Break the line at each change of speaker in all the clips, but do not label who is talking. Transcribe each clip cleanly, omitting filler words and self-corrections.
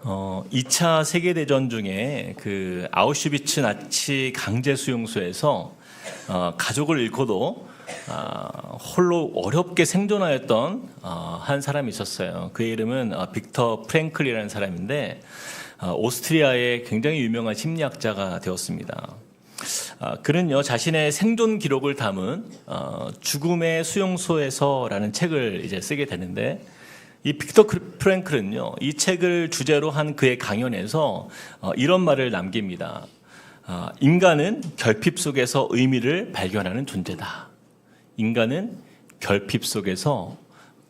2차 세계대전 중에 그 아우슈비츠 나치 강제 수용소에서 가족을 잃고도 홀로 어렵게 생존하였던 한 사람이 있었어요. 그의 이름은 빅터 프랭클이라는 사람인데 오스트리아의 굉장히 유명한 심리학자가 되었습니다. 그는요 자신의 생존 기록을 담은 죽음의 수용소에서라는 책을 이제 쓰게 되는데, 이 빅터 프랭클은요 이 책을 주제로 한 그의 강연에서 이런 말을 남깁니다. 인간은 결핍 속에서 의미를 발견하는 존재다. 인간은 결핍 속에서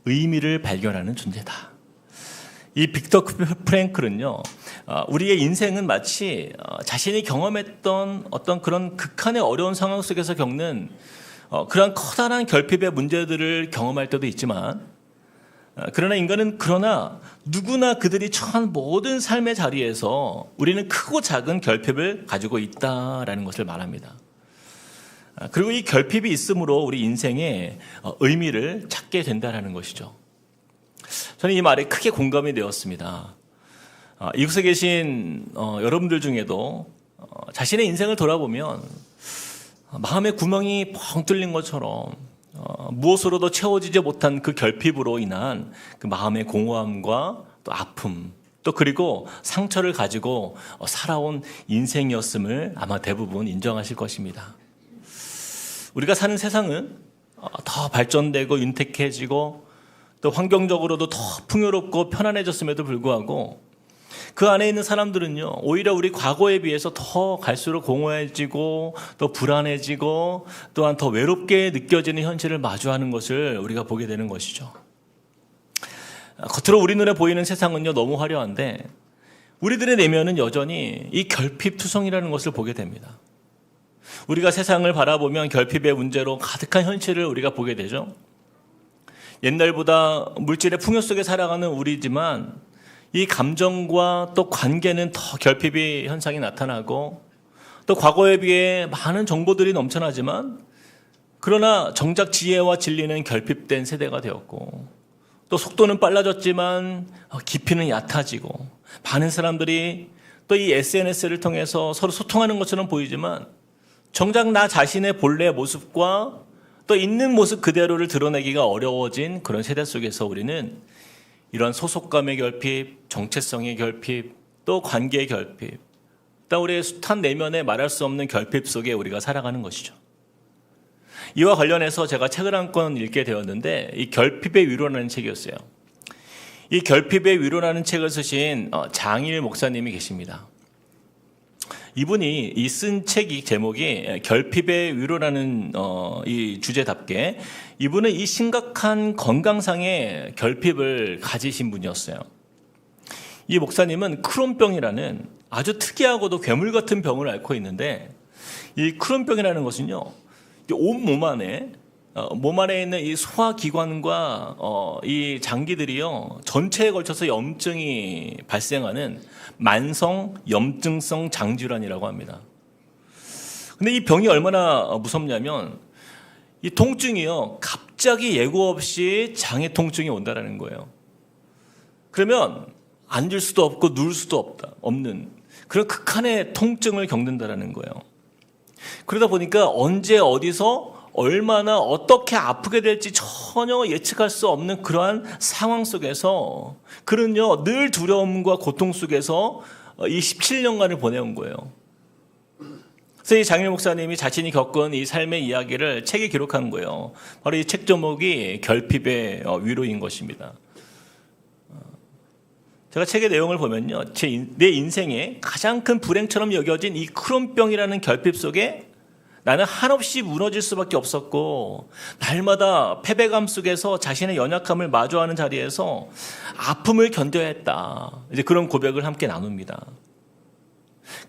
의미를 발견하는 존재다. 이 빅터 프랭클은요, 우리의 인생은 마치 자신이 경험했던 어떤 그런 극한의 어려운 상황 속에서 겪는 그러한 커다란 결핍의 문제들을 경험할 때도 있지만, 그러나 인간은 누구나 그들이 처한 모든 삶의 자리에서 우리는 크고 작은 결핍을 가지고 있다라는 것을 말합니다. 그리고 이 결핍이 있으므로 우리 인생에 의미를 찾게 된다라는 것이죠. 저는 이 말에 크게 공감이 되었습니다. 이곳에 계신 여러분들 중에도 자신의 인생을 돌아보면 마음의 구멍이 펑 뚫린 것처럼 무엇으로도 채워지지 못한 그 결핍으로 인한 그 마음의 공허함과 또 아픔, 또 그리고 상처를 가지고 살아온 인생이었음을 아마 대부분 인정하실 것입니다. 우리가 사는 세상은 더 발전되고 윤택해지고 또 환경적으로도 더 풍요롭고 편안해졌음에도 불구하고 그 안에 있는 사람들은요 오히려 우리 과거에 비해서 더 갈수록 공허해지고 또 불안해지고 또한 더 외롭게 느껴지는 현실을 마주하는 것을 우리가 보게 되는 것이죠. 겉으로 우리 눈에 보이는 세상은요 너무 화려한데 우리들의 내면은 여전히 이 결핍투성이라는 것을 보게 됩니다. 우리가 세상을 바라보면 결핍의 문제로 가득한 현실을 우리가 보게 되죠. 옛날보다 물질의 풍요 속에 살아가는 우리지만 이 감정과 또 관계는 더 결핍의 현상이 나타나고, 또 과거에 비해 많은 정보들이 넘쳐나지만 그러나 정작 지혜와 진리는 결핍된 세대가 되었고, 또 속도는 빨라졌지만 깊이는 얕아지고, 많은 사람들이 또 이 SNS를 통해서 서로 소통하는 것처럼 보이지만 정작 나 자신의 본래 모습과 또 있는 모습 그대로를 드러내기가 어려워진 그런 세대 속에서 우리는 이런 소속감의 결핍, 정체성의 결핍, 또 관계의 결핍, 또 우리의 숱한 내면에 말할 수 없는 결핍 속에 우리가 살아가는 것이죠. 이와 관련해서 제가 책을 한 권 읽게 되었는데, 이 결핍의 위로라는 책이었어요. 이 결핍의 위로라는 책을 쓰신 장일 목사님이 계십니다. 이분이 이 쓴 책이 제목이 결핍의 위로라는 이 주제답게 이분은 이 심각한 건강상의 결핍을 가지신 분이었어요. 이 목사님은 크론병이라는 아주 특이하고도 괴물 같은 병을 앓고 있는데, 이 크론병이라는 것은요 온 몸 안에 있는 이 소화기관과 이 장기들이요 전체에 걸쳐서 염증이 발생하는 만성 염증성 장질환이라고 합니다. 근데 이 병이 얼마나 무섭냐면 이 통증이요 갑자기 예고 없이 장애 통증이 온다라는 거예요. 그러면 앉을 수도 없고 누울 수도 없는 그런 극한의 통증을 겪는다라는 거예요. 그러다 보니까 언제 어디서 얼마나 어떻게 아프게 될지 전혀 예측할 수 없는 그러한 상황 속에서 그는요 늘 두려움과 고통 속에서 이 17년간을 보내온 거예요. 그래서 이 장일 목사님이 자신이 겪은 이 삶의 이야기를 책에 기록한 거예요. 바로 이 책 제목이 결핍의 위로인 것입니다. 제가 책의 내용을 보면요, 내 인생의 가장 큰 불행처럼 여겨진 이 크론병이라는 결핍 속에 나는 한없이 무너질 수밖에 없었고, 날마다 패배감 속에서 자신의 연약함을 마주하는 자리에서 아픔을 견뎌야 했다. 이제 그런 고백을 함께 나눕니다.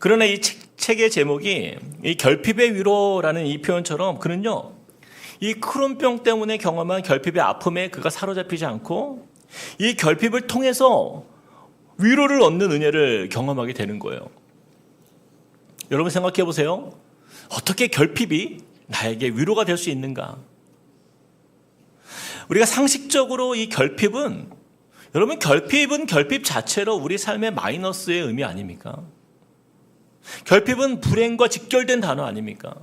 그러나 이 책의 제목이 이 결핍의 위로라는 이 표현처럼 그는요, 이 크론병 때문에 경험한 결핍의 아픔에 그가 사로잡히지 않고 이 결핍을 통해서 위로를 얻는 은혜를 경험하게 되는 거예요. 여러분 생각해 보세요. 어떻게 결핍이 나에게 위로가 될 수 있는가? 우리가 상식적으로 이 결핍은 여러분, 결핍은 결핍 자체로 우리 삶의 마이너스의 의미 아닙니까? 결핍은 불행과 직결된 단어 아닙니까?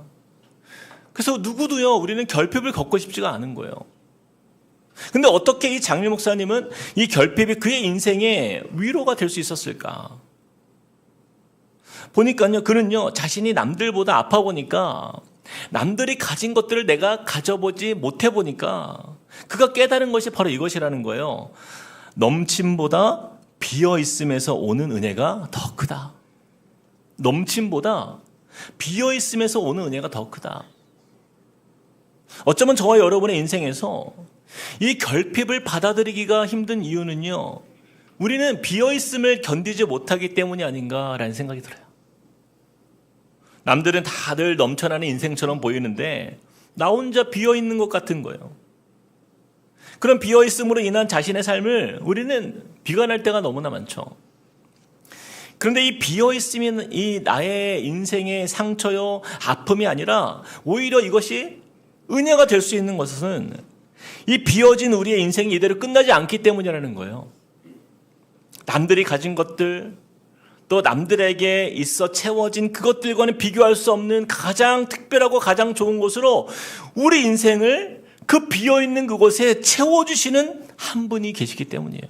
그래서 누구도요, 우리는 결핍을 겪고 싶지가 않은 거예요. 근데 어떻게 이 장일 목사님은 이 결핍이 그의 인생의 위로가 될 수 있었을까? 보니까요, 그는요, 자신이 남들보다 아파 보니까, 남들이 가진 것들을 내가 가져보지 못해 보니까, 그가 깨달은 것이 바로 이것이라는 거예요. 넘침보다 비어 있음에서 오는 은혜가 더 크다. 넘침보다 비어 있음에서 오는 은혜가 더 크다. 어쩌면 저와 여러분의 인생에서 이 결핍을 받아들이기가 힘든 이유는요, 우리는 비어 있음을 견디지 못하기 때문이 아닌가라는 생각이 들어요. 남들은 다들 넘쳐나는 인생처럼 보이는데 나 혼자 비어 있는 것 같은 거예요. 그런 비어 있음으로 인한 자신의 삶을 우리는 비관할 때가 너무나 많죠. 그런데 이 비어 있음이 이 나의 인생의 상처요, 아픔이 아니라 오히려 이것이 은혜가 될 수 있는 것은 이 비어진 우리의 인생이 이대로 끝나지 않기 때문이라는 거예요. 남들이 가진 것들, 또 남들에게 있어 채워진 그것들과는 비교할 수 없는 가장 특별하고 가장 좋은 곳으로 우리 인생을 그 비어있는 그곳에 채워주시는 한 분이 계시기 때문이에요.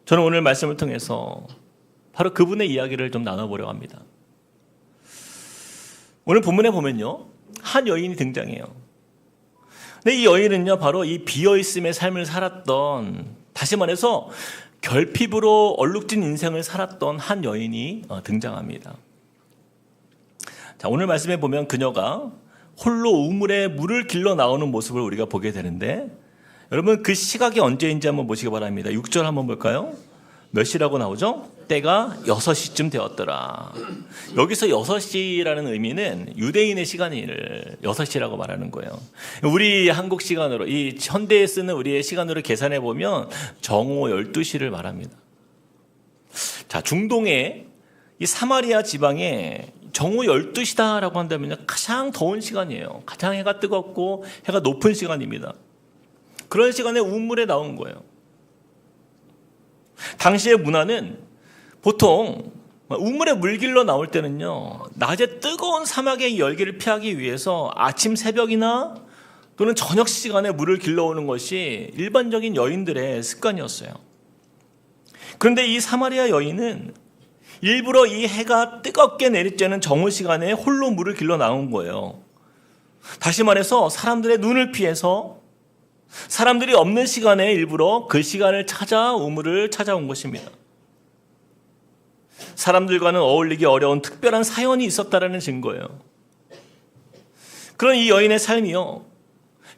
저는 오늘 말씀을 통해서 바로 그분의 이야기를 좀 나눠보려고 합니다. 오늘 본문에 보면요, 한 여인이 등장해요. 근데 이 여인은요, 바로 이 비어있음의 삶을 살았던, 다시 말해서 결핍으로 얼룩진 인생을 살았던 한 여인이 등장합니다. 자, 오늘 말씀에 보면 그녀가 홀로 우물에 물을 길러 나오는 모습을 우리가 보게 되는데, 여러분 그 시각이 언제인지 한번 보시기 바랍니다. 6절 한번 볼까요? 몇 시라고 나오죠? 때가 6시쯤 되었더라. 여기서 6시라는 의미는 유대인의 시간을 6시라고 말하는 거예요. 우리 한국 시간으로, 이 현대에 쓰는 우리의 시간으로 계산해 보면 정오 12시를 말합니다. 자, 중동의 이 사마리아 지방에 정오 12시다라고 한다면 가장 더운 시간이에요. 가장 해가 뜨겁고 해가 높은 시간입니다. 그런 시간에 우물에 나온 거예요. 당시의 문화는 보통 우물에 물 길러 나올 때는요, 낮에 뜨거운 사막의 열기를 피하기 위해서 아침 새벽이나 또는 저녁 시간에 물을 길러오는 것이 일반적인 여인들의 습관이었어요. 그런데 이 사마리아 여인은 일부러 이 해가 뜨겁게 내리쬐는 정오 시간에 홀로 물을 길러 나온 거예요. 다시 말해서 사람들의 눈을 피해서 사람들이 없는 시간에 일부러 그 시간을 찾아 우물을 찾아온 것입니다. 사람들과는 어울리기 어려운 특별한 사연이 있었다라는 증거예요. 그런 이 여인의 삶이요,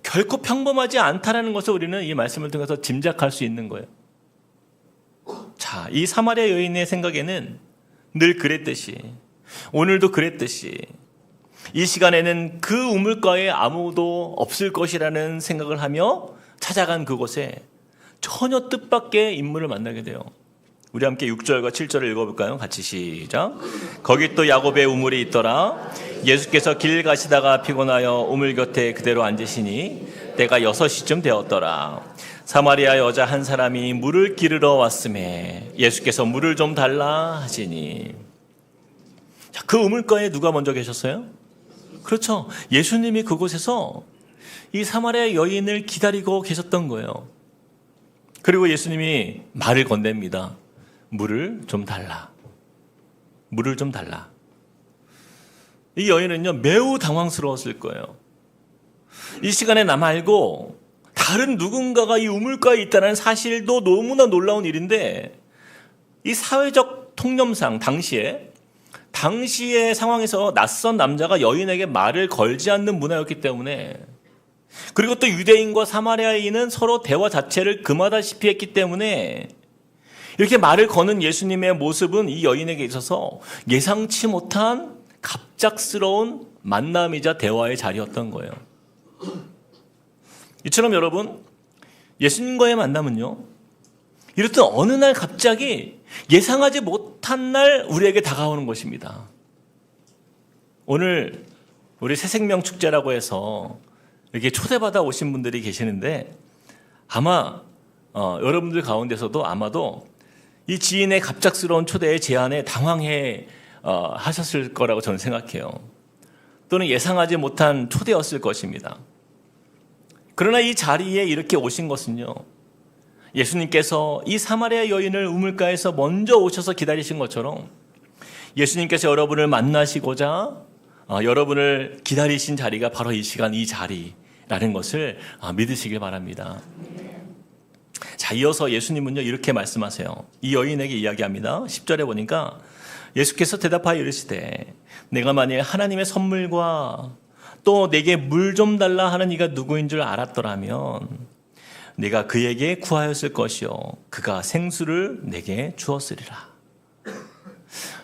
결코 평범하지 않다라는 것을 우리는 이 말씀을 통해서 짐작할 수 있는 거예요. 자, 이 사마리아 여인의 생각에는 늘 그랬듯이, 오늘도 그랬듯이 이 시간에는 그 우물가에 아무도 없을 것이라는 생각을 하며 찾아간 그곳에 전혀 뜻밖의 인물을 만나게 돼요. 우리 함께 6절과 7절을 읽어볼까요? 같이 시작. 거기 또 야곱의 우물이 있더라. 예수께서 길 가시다가 피곤하여 우물 곁에 그대로 앉으시니 때가 6시쯤 되었더라. 사마리아 여자 한 사람이 물을 기르러 왔음에 예수께서 물을 좀 달라 하시니. 자, 그 우물가에 누가 먼저 계셨어요? 그렇죠. 예수님이 그곳에서 이 사마리아 여인을 기다리고 계셨던 거예요. 그리고 예수님이 말을 건넵니다. 물을 좀 달라. 물을 좀 달라. 이 여인은요, 매우 당황스러웠을 거예요. 이 시간에 나 말고 다른 누군가가 이 우물가에 있다는 사실도 너무나 놀라운 일인데, 이 사회적 통념상 당시의 상황에서 낯선 남자가 여인에게 말을 걸지 않는 문화였기 때문에, 그리고 또 유대인과 사마리아인은 서로 대화 자체를 금하다시피 했기 때문에 이렇게 말을 거는 예수님의 모습은 이 여인에게 있어서 예상치 못한 갑작스러운 만남이자 대화의 자리였던 거예요. 이처럼 여러분, 예수님과의 만남은요, 이렇듯 어느 날 갑자기 예상하지 못한 날 우리에게 다가오는 것입니다. 오늘 우리 새생명 축제라고 해서 이렇게 초대받아 오신 분들이 계시는데, 아마 여러분들 가운데서도 아마도 이 지인의 갑작스러운 초대의 제안에 당황해 하셨을 거라고 저는 생각해요. 또는 예상하지 못한 초대였을 것입니다. 그러나 이 자리에 이렇게 오신 것은요, 예수님께서 이 사마리아 여인을 우물가에서 먼저 오셔서 기다리신 것처럼 예수님께서 여러분을 만나시고자 여러분을 기다리신 자리가 바로 이 시간, 이 자리라는 것을 믿으시길 바랍니다. 자, 이어서 예수님은요 이렇게 말씀하세요. 이 여인에게 이야기합니다. 10절에 보니까 예수께서 대답하여 이르시되 내가 만일 하나님의 선물과 또 내게 물 좀 달라 하는 이가 누구인 줄 알았더라면 내가 그에게 구하였을 것이요 그가 생수를 내게 주었으리라.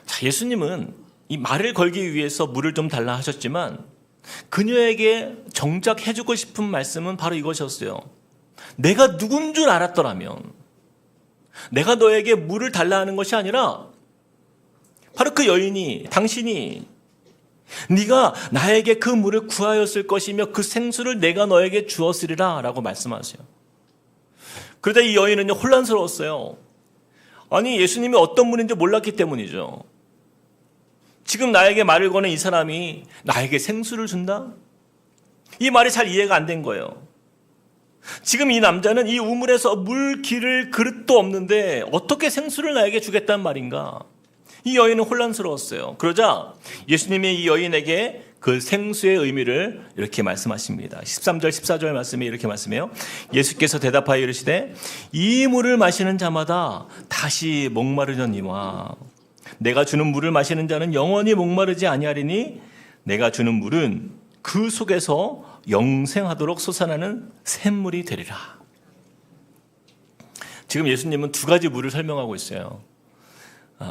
자, 예수님은 이 말을 걸기 위해서 물을 좀 달라 하셨지만 그녀에게 정작 해주고 싶은 말씀은 바로 이것이었어요. 내가 누군 줄 알았더라면, 내가 너에게 물을 달라 하는 것이 아니라 바로 그 여인이, 당신이 네가 나에게 그 물을 구하였을 것이며 그 생수를 내가 너에게 주었으리라 라고 말씀하세요. 그러다 이 여인은 혼란스러웠어요. 아니, 예수님이 어떤 분인지 몰랐기 때문이죠. 지금 나에게 말을 거는 이 사람이 나에게 생수를 준다? 이 말이 잘 이해가 안 된 거예요. 지금 이 남자는 이 우물에서 물 기를 그릇도 없는데 어떻게 생수를 나에게 주겠다는 말인가? 이 여인은 혼란스러웠어요. 그러자 예수님이 이 여인에게 그 생수의 의미를 이렇게 말씀하십니다. 13절 14절 말씀에 이렇게 말씀해요. 예수께서 대답하여 이르시되 이 물을 마시는 자마다 다시 목마르려니와 내가 주는 물을 마시는 자는 영원히 목마르지 아니하리니 내가 주는 물은 그 속에서 영생하도록 솟아나는 샘물이 되리라. 지금 예수님은 두 가지 물을 설명하고 있어요.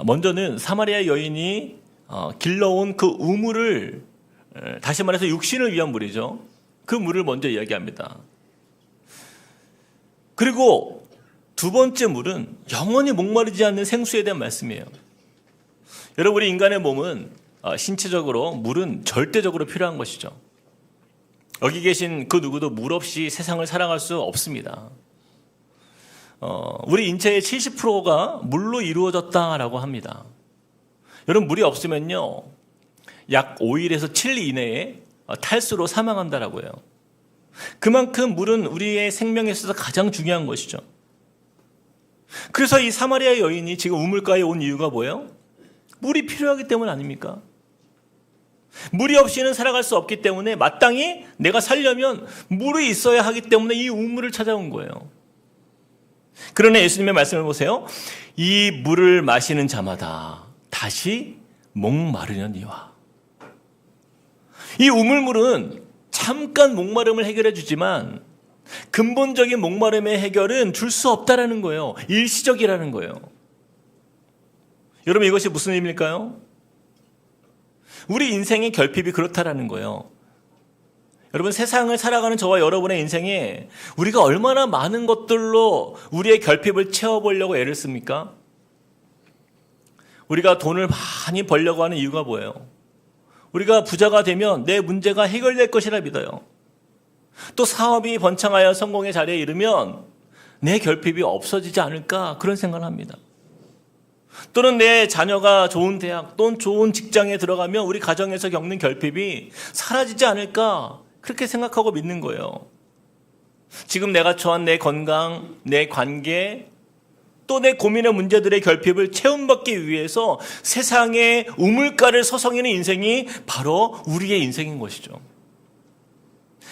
먼저는 사마리아 여인이 길러온 그 우물을, 다시 말해서 육신을 위한 물이죠. 그 물을 먼저 이야기합니다. 그리고 두 번째 물은 영원히 목마르지 않는 생수에 대한 말씀이에요. 여러분, 우리 인간의 몸은 신체적으로 물은 절대적으로 필요한 것이죠. 여기 계신 그 누구도 물 없이 세상을 살아갈 수 없습니다. 우리 인체의 70%가 물로 이루어졌다라고 합니다. 여러분, 물이 없으면요 약 5일에서 7일 이내에 탈수로 사망한다라고 해요. 그만큼 물은 우리의 생명에 있어서 가장 중요한 것이죠. 그래서 이 사마리아 여인이 지금 우물가에 온 이유가 뭐예요? 물이 필요하기 때문 아닙니까? 물이 없이는 살아갈 수 없기 때문에 마땅히 내가 살려면 물이 있어야 하기 때문에 이 우물을 찾아온 거예요. 그러나 예수님의 말씀을 보세요. 이 물을 마시는 자마다 다시 목마르려니와. 이 우물물은 잠깐 목마름을 해결해 주지만 근본적인 목마름의 해결은 줄 수 없다라는 거예요. 일시적이라는 거예요. 여러분, 이것이 무슨 의미일까요? 우리 인생의 결핍이 그렇다라는 거예요. 여러분, 세상을 살아가는 저와 여러분의 인생에 우리가 얼마나 많은 것들로 우리의 결핍을 채워보려고 애를 씁니까? 우리가 돈을 많이 벌려고 하는 이유가 뭐예요? 우리가 부자가 되면 내 문제가 해결될 것이라 믿어요. 또 사업이 번창하여 성공의 자리에 이르면 내 결핍이 없어지지 않을까, 그런 생각을 합니다. 또는 내 자녀가 좋은 대학 또는 좋은 직장에 들어가면 우리 가정에서 겪는 결핍이 사라지지 않을까, 그렇게 생각하고 믿는 거예요. 지금 내가 처한 내 건강, 내 관계, 또 내 고민의 문제들의 결핍을 채움받기 위해서 세상의 우물가를 서성이는 인생이 바로 우리의 인생인 것이죠.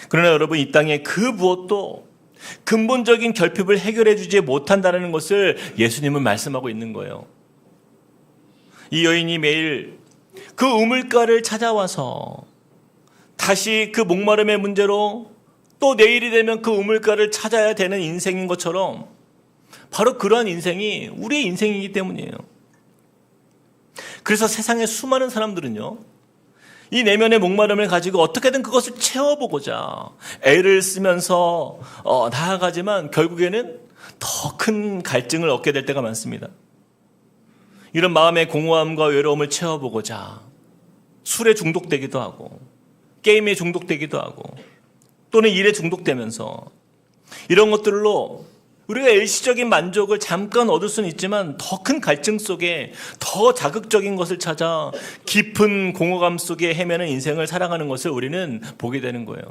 그러나 여러분, 이 땅에 그 무엇도 근본적인 결핍을 해결해 주지 못한다는 것을 예수님은 말씀하고 있는 거예요. 이 여인이 매일 그 우물가를 찾아와서 다시 그 목마름의 문제로 또 내일이 되면 그 우물가를 찾아야 되는 인생인 것처럼 바로 그러한 인생이 우리의 인생이기 때문이에요. 그래서 세상의 수많은 사람들은요, 이 내면의 목마름을 가지고 어떻게든 그것을 채워보고자 애를 쓰면서 나아가지만 결국에는 더 큰 갈증을 얻게 될 때가 많습니다. 이런 마음의 공허함과 외로움을 채워보고자 술에 중독되기도 하고 게임에 중독되기도 하고 또는 일에 중독되면서 이런 것들로 우리가 일시적인 만족을 잠깐 얻을 수는 있지만 더 큰 갈증 속에 더 자극적인 것을 찾아 깊은 공허감 속에 헤매는 인생을 살아가는 것을 우리는 보게 되는 거예요.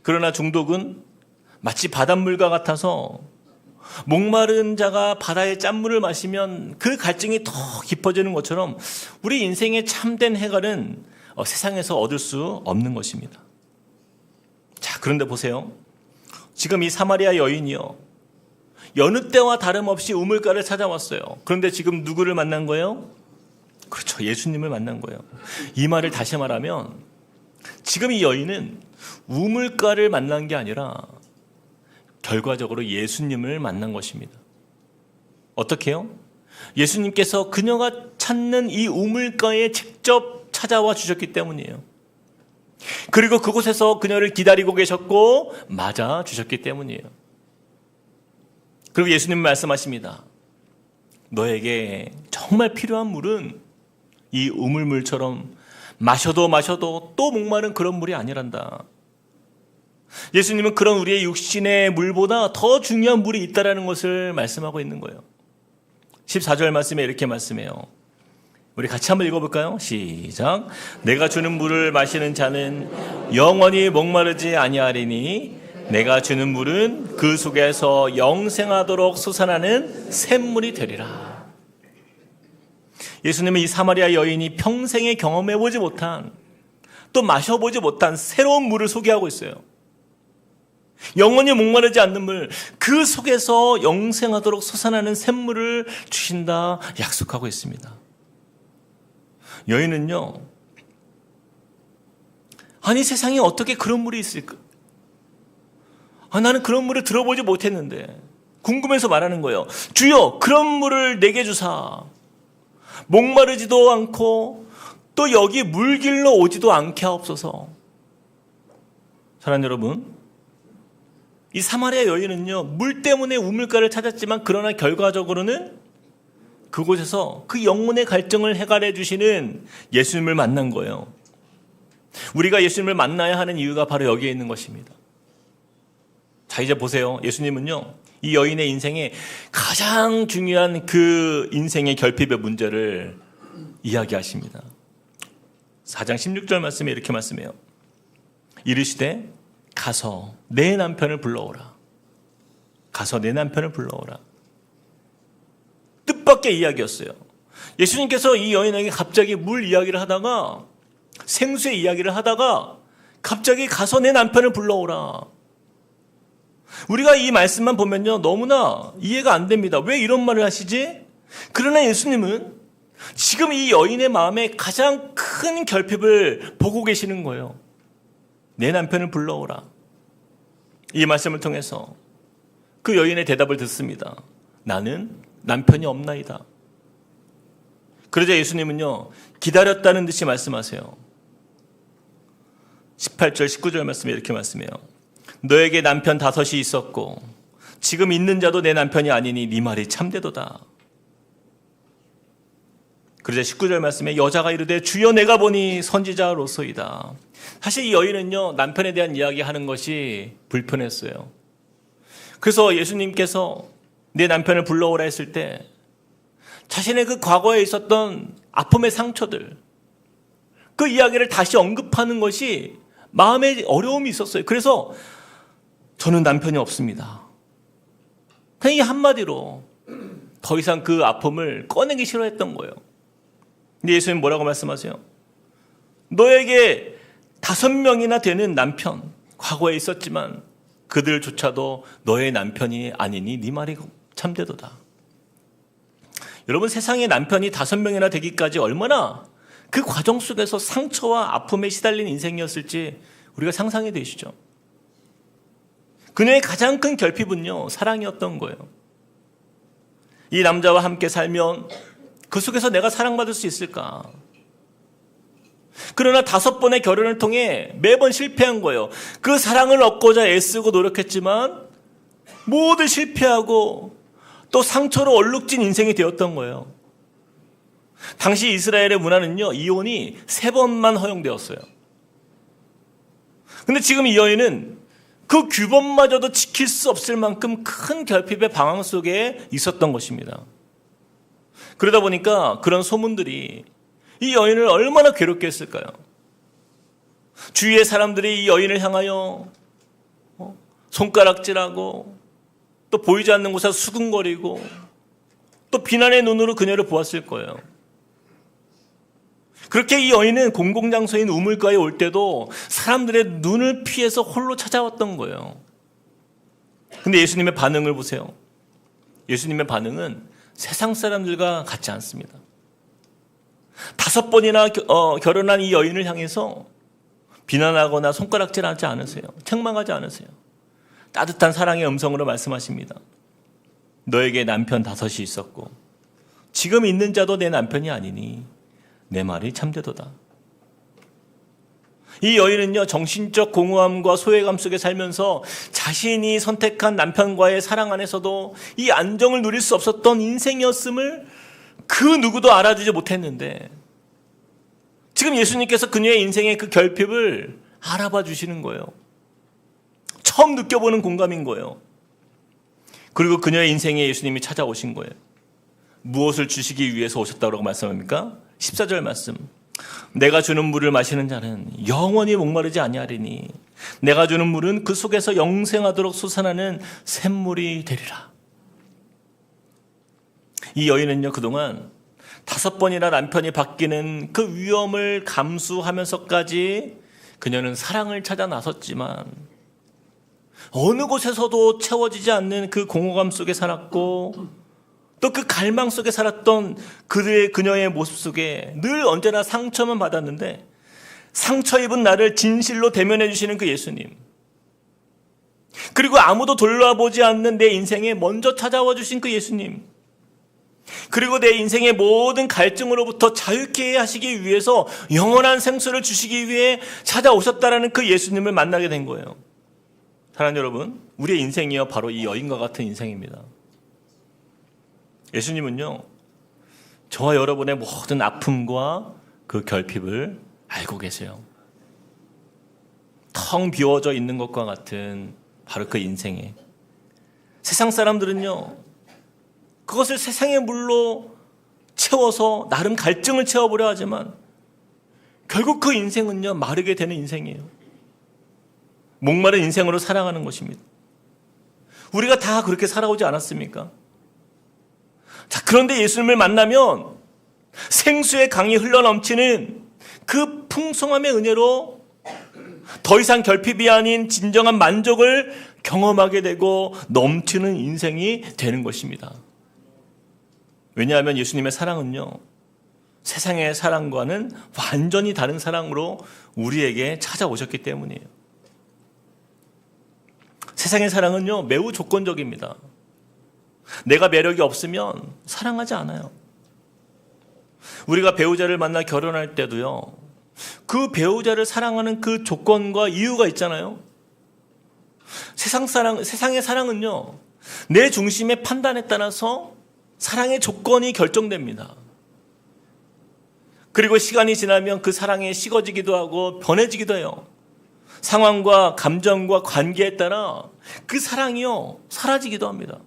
그러나 중독은 마치 바닷물과 같아서 목마른 자가 바다의 짠물을 마시면 그 갈증이 더 깊어지는 것처럼 우리 인생의 참된 해결은 세상에서 얻을 수 없는 것입니다. 자, 그런데 보세요. 지금 이 사마리아 여인이요, 여느 때와 다름없이 우물가를 찾아왔어요. 그런데 지금 누구를 만난 거예요? 그렇죠, 예수님을 만난 거예요. 이 말을 다시 말하면 지금 이 여인은 우물가를 만난 게 아니라 결과적으로 예수님을 만난 것입니다. 어떻게 해요? 예수님께서 그녀가 찾는 이 우물가에 직접 찾아와 주셨기 때문이에요. 그리고 그곳에서 그녀를 기다리고 계셨고 맞아 주셨기 때문이에요. 그리고 예수님은 말씀하십니다. 너에게 정말 필요한 물은 이 우물물처럼 마셔도 또 목마른 그런 물이 아니란다. 예수님은 그런 우리의 육신의 물보다 더 중요한 물이 있다는 것을 말씀하고 있는 거예요. 14절 말씀에 이렇게 말씀해요. 우리 같이 한번 읽어볼까요? 시작. 내가 주는 물을 마시는 자는 영원히 목마르지 아니하리니 내가 주는 물은 그 속에서 영생하도록 솟아나는 샘물이 되리라. 예수님은 이 사마리아 여인이 평생에 경험해보지 못한, 또 마셔보지 못한 새로운 물을 소개하고 있어요. 영원히 목마르지 않는 물, 그 속에서 영생하도록 솟아나는 샘물을 주신다 약속하고 있습니다. 여인은요, 아니 세상에 어떻게 그런 물이 있을까? 나는 그런 물을 들어보지 못했는데 궁금해서 말하는 거예요. 주여, 그런 물을 내게 주사 목마르지도 않고 또 여기 물길로 오지도 않게 하옵소서. 사랑하는 여러분, 이 사마리아 여인은요, 물 때문에 우물가를 찾았지만 그러나 결과적으로는 그곳에서 그 영혼의 갈증을 해결해 주시는 예수님을 만난 거예요. 우리가 예수님을 만나야 하는 이유가 바로 여기에 있는 것입니다. 자, 이제 보세요. 예수님은요, 이 여인의 인생에 가장 중요한 그 인생의 결핍의 문제를 이야기하십니다. 4장 16절 말씀에 이렇게 말씀해요. 이르시되 가서 내 남편을 불러오라. 가서 내 남편을 불러오라. 뜻밖의 이야기였어요. 예수님께서 이 여인에게 갑자기 물 이야기를 하다가, 생수의 이야기를 하다가 갑자기 가서 내 남편을 불러오라. 우리가 이 말씀만 보면요, 너무나 이해가 안 됩니다. 왜 이런 말을 하시지? 그러나 예수님은 지금 이 여인의 마음에 가장 큰 결핍을 보고 계시는 거예요. 내 남편을 불러오라. 이 말씀을 통해서 그 여인의 대답을 듣습니다. 나는 남편이 없나이다. 그러자 예수님은요, 기다렸다는 듯이 말씀하세요. 18절 19절 말씀에 이렇게 말씀해요. 너에게 남편 5이 있었고 지금 있는 자도 내 남편이 아니니 네 말이 참되도다. 그러자 19절 말씀에 여자가 이르되 주여 내가 보니 선지자로소이다. 사실 이 여인은요, 남편에 대한 이야기하는 것이 불편했어요. 그래서 예수님께서 내 남편을 불러오라 했을 때 자신의 그 과거에 있었던 아픔의 상처들, 그 이야기를 다시 언급하는 것이 마음에 어려움이 있었어요. 그래서 저는 남편이 없습니다. 그냥 이 한마디로 더 이상 그 아픔을 꺼내기 싫어했던 거예요. 근데 예수님 뭐라고 말씀하세요? 너에게 5명이나 되는 남편 과거에 있었지만 그들조차도 너의 남편이 아니니 네 말이 참되도다. 여러분, 세상에 남편이 5명이나 되기까지 얼마나 그 과정 속에서 상처와 아픔에 시달린 인생이었을지 우리가 상상이 되시죠? 그녀의 가장 큰 결핍은요, 사랑이었던 거예요. 이 남자와 함께 살면 그 속에서 내가 사랑받을 수 있을까? 그러나 5번의 결혼을 통해 매번 실패한 거예요. 그 사랑을 얻고자 애쓰고 노력했지만 모두 실패하고 또 상처로 얼룩진 인생이 되었던 거예요. 당시 이스라엘의 문화는요, 이혼이 3번만 허용되었어요. 근데 지금 이 여인은 그 규범마저도 지킬 수 없을 만큼 큰 결핍의 방황 속에 있었던 것입니다. 그러다 보니까 그런 소문들이 이 여인을 얼마나 괴롭게 했을까요? 주위의 사람들이 이 여인을 향하여 손가락질하고 또 보이지 않는 곳에서 수군거리고 또 비난의 눈으로 그녀를 보았을 거예요. 그렇게 이 여인은 공공장소인 우물가에 올 때도 사람들의 눈을 피해서 홀로 찾아왔던 거예요. 근데 예수님의 반응을 보세요. 예수님의 반응은 세상 사람들과 같지 않습니다. 5번이나 결혼한 이 여인을 향해서 비난하거나 손가락질하지 않으세요. 책망하지 않으세요. 따뜻한 사랑의 음성으로 말씀하십니다. 너에게 남편 5이 있었고 지금 있는 자도 내 남편이 아니니 내 말이 참되도다. 이 여인은요, 정신적 공허함과 소외감 속에 살면서 자신이 선택한 남편과의 사랑 안에서도 이 안정을 누릴 수 없었던 인생이었음을 그 누구도 알아주지 못했는데 지금 예수님께서 그녀의 인생의 그 결핍을 알아봐 주시는 거예요. 처음 느껴보는 공감인 거예요. 그리고 그녀의 인생에 예수님이 찾아오신 거예요. 무엇을 주시기 위해서 오셨다고 말씀합니까? 14절 말씀. 내가 주는 물을 마시는 자는 영원히 목마르지 아니하리니 내가 주는 물은 그 속에서 영생하도록 솟아나는 샘물이 되리라. 이 여인은요, 그동안 5번이나 남편이 바뀌는 그 위험을 감수하면서까지 그녀는 사랑을 찾아 나섰지만 어느 곳에서도 채워지지 않는 그 공허감 속에 살았고 또 그 갈망 속에 살았던 그녀의 모습 속에 늘 언제나 상처만 받았는데 상처 입은 나를 진실로 대면해 주시는 그 예수님, 그리고 아무도 돌아보지 않는 내 인생에 먼저 찾아와 주신 그 예수님, 그리고 내 인생의 모든 갈증으로부터 자유케 하시기 위해서 영원한 생수를 주시기 위해 찾아오셨다라는 그 예수님을 만나게 된 거예요. 사랑하는 여러분, 우리의 인생이요 바로 이 여인과 같은 인생입니다. 예수님은요, 저와 여러분의 모든 아픔과 그 결핍을 알고 계세요. 텅 비워져 있는 것과 같은 바로 그 인생에 세상 사람들은요, 그것을 세상의 물로 채워서 나름 갈증을 채워보려 하지만 결국 그 인생은요, 마르게 되는 인생이에요. 목마른 인생으로 살아가는 것입니다. 우리가 다 그렇게 살아오지 않았습니까? 자, 그런데 예수님을 만나면 생수의 강이 흘러넘치는 그 풍성함의 은혜로 더 이상 결핍이 아닌 진정한 만족을 경험하게 되고 넘치는 인생이 되는 것입니다. 왜냐하면 예수님의 사랑은요, 세상의 사랑과는 완전히 다른 사랑으로 우리에게 찾아오셨기 때문이에요. 세상의 사랑은요, 매우 조건적입니다. 내가 매력이 없으면 사랑하지 않아요. 우리가 배우자를 만나 결혼할 때도요, 그 배우자를 사랑하는 그 조건과 이유가 있잖아요. 세상의 사랑은요, 내 중심의 판단에 따라서 사랑의 조건이 결정됩니다. 그리고 시간이 지나면 그 사랑이 식어지기도 하고 변해지기도 해요. 상황과 감정과 관계에 따라 그 사랑이요, 사라지기도 합니다.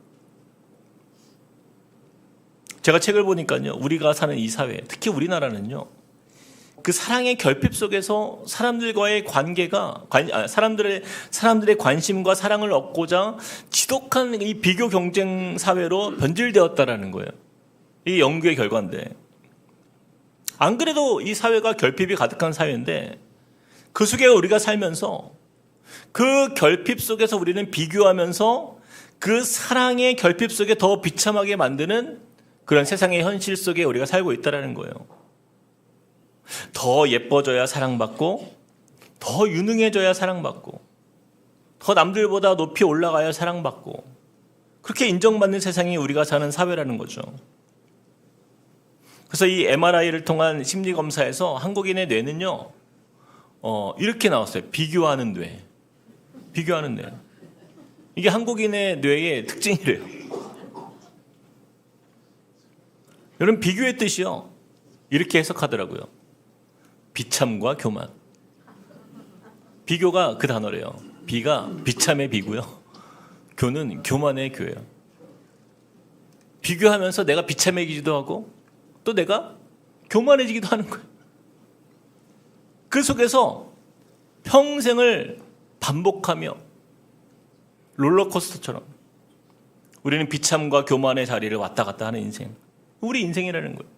제가 책을 보니까요, 우리가 사는 이 사회, 특히 우리나라는요, 그 사랑의 결핍 속에서 사람들과의 관계가, 사람들의 관심과 사랑을 얻고자 지독한 이 비교 경쟁 사회로 변질되었다라는 거예요. 이게 연구의 결과인데, 안 그래도 이 사회가 결핍이 가득한 사회인데, 그 속에 우리가 살면서 그 결핍 속에서 우리는 비교하면서 그 사랑의 결핍 속에 더 비참하게 만드는 그런 세상의 현실 속에 우리가 살고 있다는 거예요. 더 예뻐져야 사랑받고, 더 유능해져야 사랑받고, 더 남들보다 높이 올라가야 사랑받고, 그렇게 인정받는 세상이 우리가 사는 사회라는 거죠. 그래서 이 MRI를 통한 심리검사에서 한국인의 뇌는요, 이렇게 나왔어요. 비교하는 뇌. 비교하는 뇌. 이게 한국인의 뇌의 특징이래요. 여러분, 비교의 뜻이요, 이렇게 해석하더라고요. 비참과 교만. 비교가 그 단어래요. 비가 비참의 비고요. 교는 교만의 교예요. 비교하면서 내가 비참해지기도 하고 또 내가 교만해지기도 하는 거예요. 그 속에서 평생을 반복하며 롤러코스터처럼 우리는 비참과 교만의 자리를 왔다 갔다 하는 인생. 우리 인생이라는 거예요.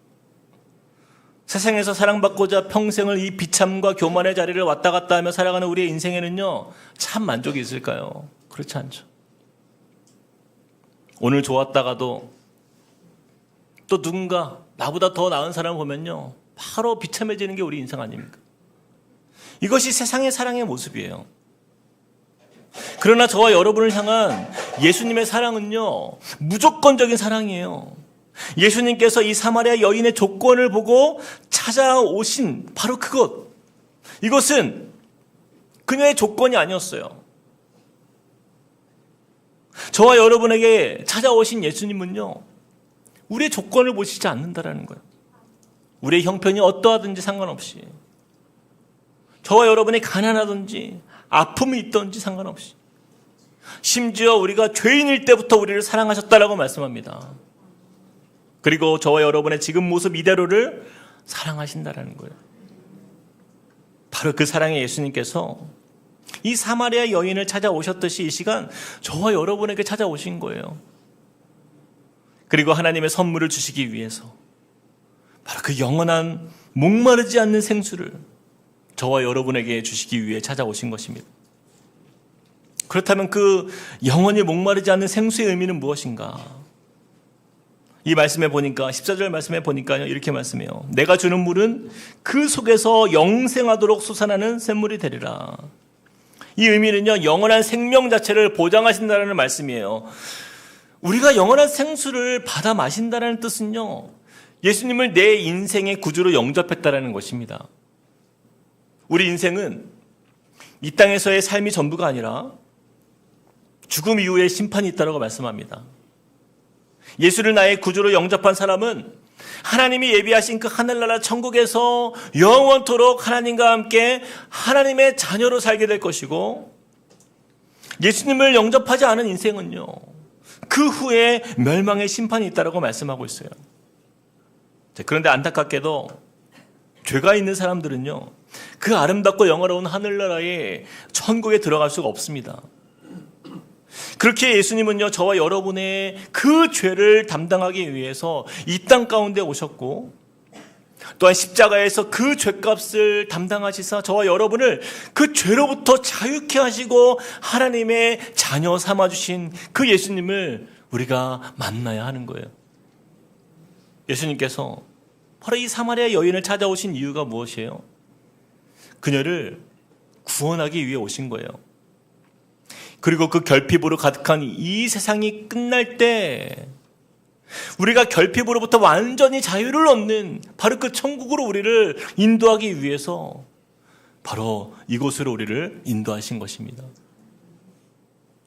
세상에서 사랑받고자 평생을 이 비참과 교만의 자리를 왔다 갔다 하며 살아가는 우리의 인생에는요, 참 만족이 있을까요? 그렇지 않죠. 오늘 좋았다가도 또 누군가 나보다 더 나은 사람을 보면요, 바로 비참해지는 게 우리 인생 아닙니까? 이것이 세상의 사랑의 모습이에요. 그러나 저와 여러분을 향한 예수님의 사랑은요, 무조건적인 사랑이에요. 예수님께서 이 사마리아 여인의 조건을 보고 찾아오신 바로 그것. 이것은 그녀의 조건이 아니었어요. 저와 여러분에게 찾아오신 예수님은요, 우리의 조건을 보시지 않는다라는 거예요. 우리의 형편이 어떠하든지 상관없이, 저와 여러분이 가난하든지 아픔이 있든지 상관없이, 심지어 우리가 죄인일 때부터 우리를 사랑하셨다라고 말씀합니다. 그리고 저와 여러분의 지금 모습 이대로를 사랑하신다라는 거예요. 바로 그 사랑의 예수님께서 이 사마리아 여인을 찾아오셨듯이 이 시간 저와 여러분에게 찾아오신 거예요. 그리고 하나님의 선물을 주시기 위해서 바로 그 영원한 목마르지 않는 생수를 저와 여러분에게 주시기 위해 찾아오신 것입니다. 그렇다면 그 영원히 목마르지 않는 생수의 의미는 무엇인가? 이 말씀에 보니까 14절 말씀에 보니까요, 이렇게 말씀해요. 내가 주는 물은 그 속에서 영생하도록 솟아나는 샘물이 되리라. 이 의미는요, 영원한 생명 자체를 보장하신다는 말씀이에요. 우리가 영원한 생수를 받아 마신다는 뜻은요, 예수님을 내 인생의 구주로 영접했다는 것입니다. 우리 인생은 이 땅에서의 삶이 전부가 아니라 죽음 이후에 심판이 있다고 말씀합니다. 예수를 나의 구주로 영접한 사람은 하나님이 예비하신 그 하늘나라 천국에서 영원토록 하나님과 함께 하나님의 자녀로 살게 될 것이고, 예수님을 영접하지 않은 인생은요, 그 후에 멸망의 심판이 있다고 말씀하고 있어요. 그런데 안타깝게도 죄가 있는 사람들은요, 그 아름답고 영화로운 하늘나라의 천국에 들어갈 수가 없습니다. 그렇게 예수님은요, 저와 여러분의 그 죄를 담당하기 위해서 이 땅 가운데 오셨고, 또한 십자가에서 그 죄값을 담당하시사 저와 여러분을 그 죄로부터 자유케 하시고 하나님의 자녀 삼아주신 그 예수님을 우리가 만나야 하는 거예요. 예수님께서 바로 이 사마리아 여인을 찾아오신 이유가 무엇이에요? 그녀를 구원하기 위해 오신 거예요. 그리고 그 결핍으로 가득한 이 세상이 끝날 때 우리가 결핍으로부터 완전히 자유를 얻는 바로 그 천국으로 우리를 인도하기 위해서 바로 이곳으로 우리를 인도하신 것입니다.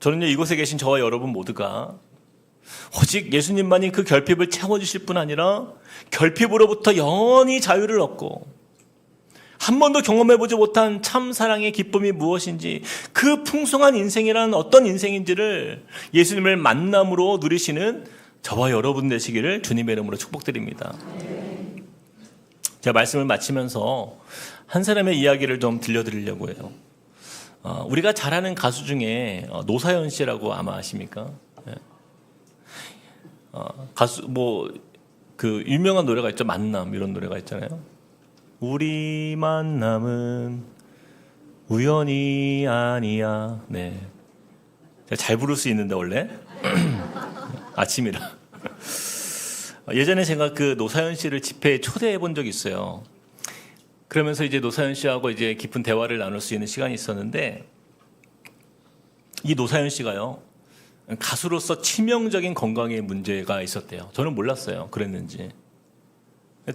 저는요, 이곳에 계신 저와 여러분 모두가 오직 예수님만이 그 결핍을 채워주실 뿐 아니라 결핍으로부터 영원히 자유를 얻고 한 번도 경험해보지 못한 참 사랑의 기쁨이 무엇인지, 그 풍성한 인생이란 어떤 인생인지를 예수님을 만남으로 누리시는 저와 여러분 되시기를 주님의 이름으로 축복드립니다. 제가 말씀을 마치면서 한 사람의 이야기를 좀 들려드리려고 해요. 우리가 잘 아는 가수 중에 노사연 씨라고 아마 아십니까? 가수 그 유명한 노래가 있죠. 만남, 이런 노래가 있잖아요. 우리 만남은 우연이 아니야. 네, 제가 잘 부를 수 있는데 원래 아침이라. 예전에 제가 그 노사연 씨를 집회에 초대해 본 적이 있어요. 그러면서 이제 노사연 씨하고 이제 깊은 대화를 나눌 수 있는 시간이 있었는데, 이 노사연 씨가요, 가수로서 치명적인 건강에 문제가 있었대요. 저는 몰랐어요, 그랬는지.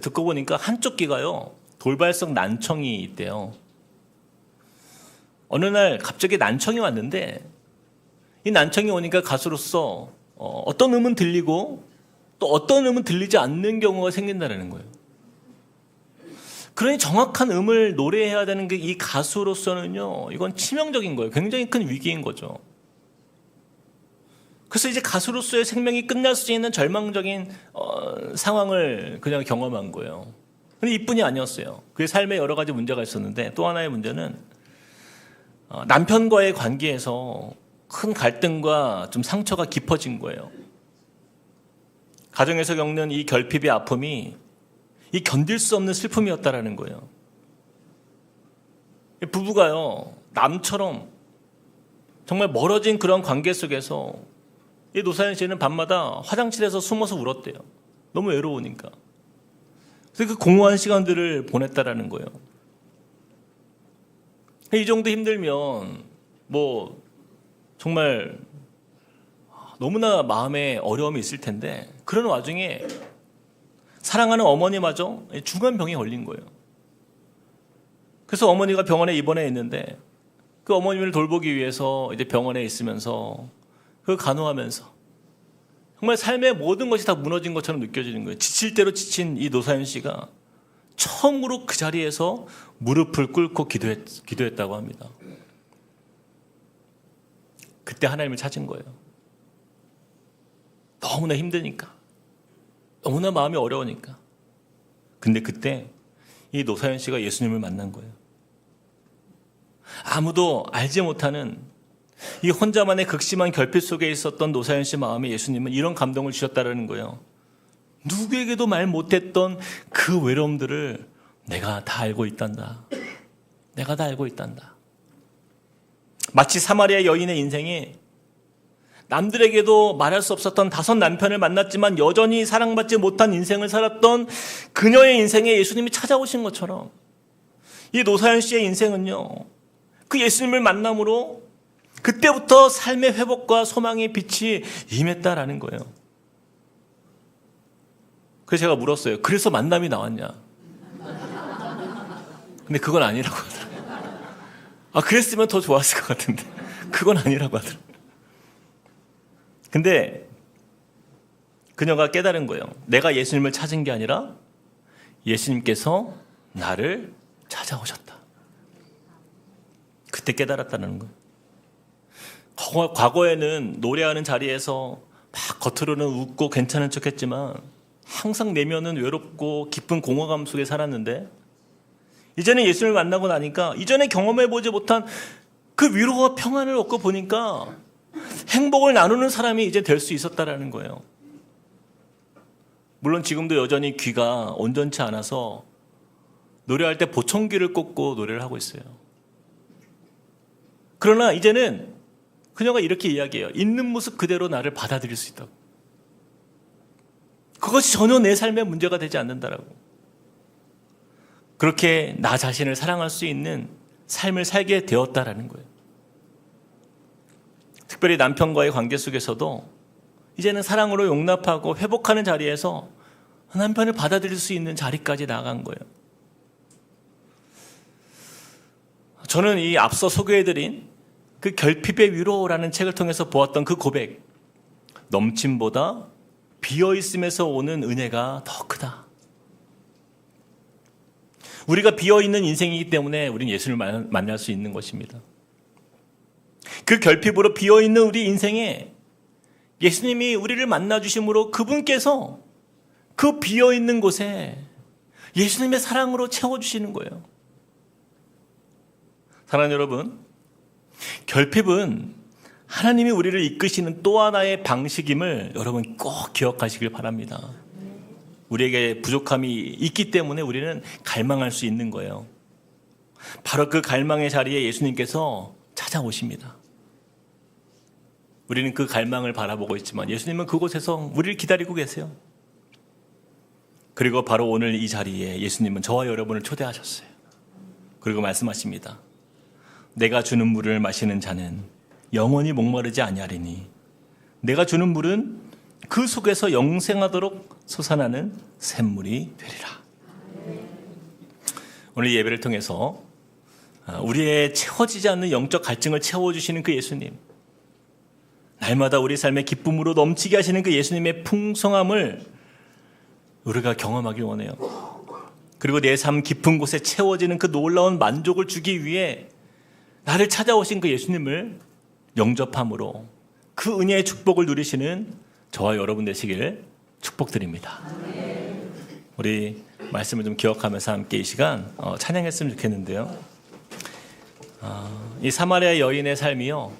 듣고 보니까 한쪽 귀가요, 돌발성 난청이 있대요. 어느 날 갑자기 난청이 왔는데, 이 난청이 오니까 가수로서 어떤 음은 들리고 또 어떤 음은 들리지 않는 경우가 생긴다는 거예요. 그러니 정확한 음을 노래해야 되는 게 이 가수로서는요, 이건 치명적인 거예요. 굉장히 큰 위기인 거죠. 그래서 이제 가수로서의 생명이 끝날 수 있는 절망적인 상황을 그냥 경험한 거예요. 근데 이뿐이 아니었어요. 그의 삶에 여러 가지 문제가 있었는데 또 하나의 문제는 남편과의 관계에서 큰 갈등과 좀 상처가 깊어진 거예요. 가정에서 겪는 이 결핍의 아픔이 이 견딜 수 없는 슬픔이었다라는 거예요. 부부가요, 남처럼 정말 멀어진 그런 관계 속에서 이 노사연 씨는 밤마다 화장실에서 숨어서 울었대요. 너무 외로우니까. 그래서 그 공허한 시간들을 보냈다라는 거예요. 이 정도 힘들면 뭐 정말 너무나 마음에 어려움이 있을 텐데 그런 와중에 사랑하는 어머니마저 중환병에 걸린 거예요. 그래서 어머니가 병원에 입원해 있는데 그 어머님을 돌보기 위해서 이제 병원에 있으면서 그 간호하면서 정말 삶의 모든 것이 다 무너진 것처럼 느껴지는 거예요. 지칠 대로 지친 이 노사연 씨가 처음으로 그 자리에서 무릎을 꿇고 기도했다고 합니다. 그때 하나님을 찾은 거예요. 너무나 힘드니까. 너무나 마음이 어려우니까. 근데 그때 이 노사연 씨가 예수님을 만난 거예요. 아무도 알지 못하는 이 혼자만의 극심한 결핍 속에 있었던 노사연 씨 마음에 예수님은 이런 감동을 주셨다는 거예요. 누구에게도 말 못했던 그 외로움들을 내가 다 알고 있단다. 내가 다 알고 있단다. 마치 사마리아 여인의 인생이 남들에게도 말할 수 없었던 5 남편을 만났지만 여전히 사랑받지 못한 인생을 살았던 그녀의 인생에 예수님이 찾아오신 것처럼 이 노사연 씨의 인생은요, 그 예수님을 만남으로 그때부터 삶의 회복과 소망의 빛이 임했다라는 거예요. 그래서 제가 물었어요. 그래서 만남이 나왔냐? 근데 그건 아니라고 하더라고요. 그랬으면 더 좋았을 것 같은데 그건 아니라고 하더라고요. 근데 그녀가 깨달은 거예요. 내가 예수님을 찾은 게 아니라 예수님께서 나를 찾아오셨다. 그때 깨달았다는 거예요. 과거에는 노래하는 자리에서 막 겉으로는 웃고 괜찮은 척했지만 항상 내면은 외롭고 깊은 공허감 속에 살았는데 이제는 예수님을 만나고 나니까 이전에 경험해보지 못한 그 위로와 평안을 얻고 보니까 행복을 나누는 사람이 이제 될 수 있었다라는 거예요. 물론 지금도 여전히 귀가 온전치 않아서 노래할 때 보청기를 꽂고 노래를 하고 있어요. 그러나 이제는 그녀가 이렇게 이야기해요. 있는 모습 그대로 나를 받아들일 수 있다고. 그것이 전혀 내 삶의 문제가 되지 않는다라고. 그렇게 나 자신을 사랑할 수 있는 삶을 살게 되었다라는 거예요. 특별히 남편과의 관계 속에서도 이제는 사랑으로 용납하고 회복하는 자리에서 남편을 받아들일 수 있는 자리까지 나아간 거예요. 저는 이 앞서 소개해드린 그 결핍의 위로라는 책을 통해서 보았던 그 고백, 넘침보다 비어있음에서 오는 은혜가 더 크다. 우리가 비어있는 인생이기 때문에 우리는 예수님을 만날 수 있는 것입니다. 그 결핍으로 비어있는 우리 인생에 예수님이 우리를 만나주심으로 그분께서 그 비어있는 곳에 예수님의 사랑으로 채워주시는 거예요. 사랑하는 여러분, 결핍은 하나님이 우리를 이끄시는 또 하나의 방식임을 여러분 꼭 기억하시길 바랍니다. 우리에게 부족함이 있기 때문에 우리는 갈망할 수 있는 거예요. 바로 그 갈망의 자리에 예수님께서 찾아오십니다. 우리는 그 갈망을 바라보고 있지만 예수님은 그곳에서 우리를 기다리고 계세요. 그리고 바로 오늘 이 자리에 예수님은 저와 여러분을 초대하셨어요. 그리고 말씀하십니다. 내가 주는 물을 마시는 자는 영원히 목마르지 아니하리니 내가 주는 물은 그 속에서 영생하도록 솟아나는 샘물이 되리라. 오늘 예배를 통해서 우리의 채워지지 않는 영적 갈증을 채워주시는 그 예수님, 날마다 우리 삶의 기쁨으로 넘치게 하시는 그 예수님의 풍성함을 우리가 경험하길 원해요. 그리고 내 삶 깊은 곳에 채워지는 그 놀라운 만족을 주기 위해 나를 찾아오신 그 예수님을 영접함으로 그 은혜의 축복을 누리시는 저와 여러분 되시길 축복드립니다. 우리 말씀을 좀 기억하면서 함께 이 시간 찬양했으면 좋겠는데요. 이 사마리아 여인의 삶이요,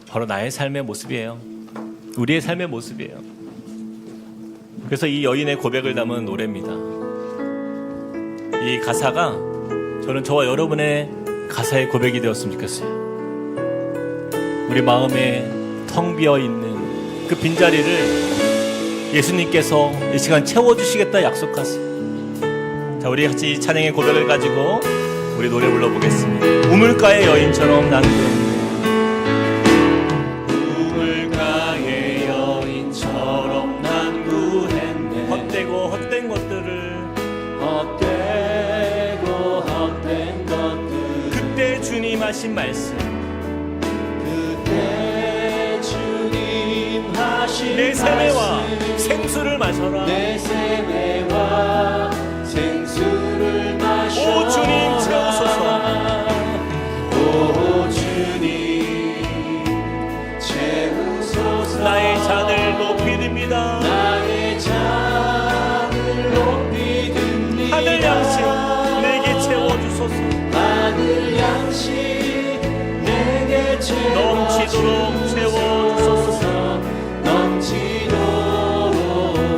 바로 나의 삶의 모습이에요. 우리의 삶의 모습이에요. 그래서 이 여인의 고백을 담은 노래입니다. 이 가사가 저는 저와 여러분의 가사의 고백이 되었으면 좋겠어요. 우리 마음에 텅 비어 있는 그 빈자리를 예수님께서 이 시간 채워주시겠다 약속하세요. 자, 우리 같이 찬양의 고백을 가지고 우리 노래 불러보겠습니다. 우물가의 여인처럼 난
우물가의 여인처럼 난 구했네.
헛되고 헛된 것들을
헛된 것들.
그때 주님 하신 말씀,
그때 주님 하신
내 세매와
말씀.
생수를 마셔라.
내 세매와 생수를 마셔라.
오 주님 채우소서.
오 주님 채우소서.
나의 잔을 높이 듭니다.
나의 잔을 높이 듭니다.
하늘 양식 내게 채워주소서.
하늘 양식 내게
넘치도록 채워주소서.
넘치도록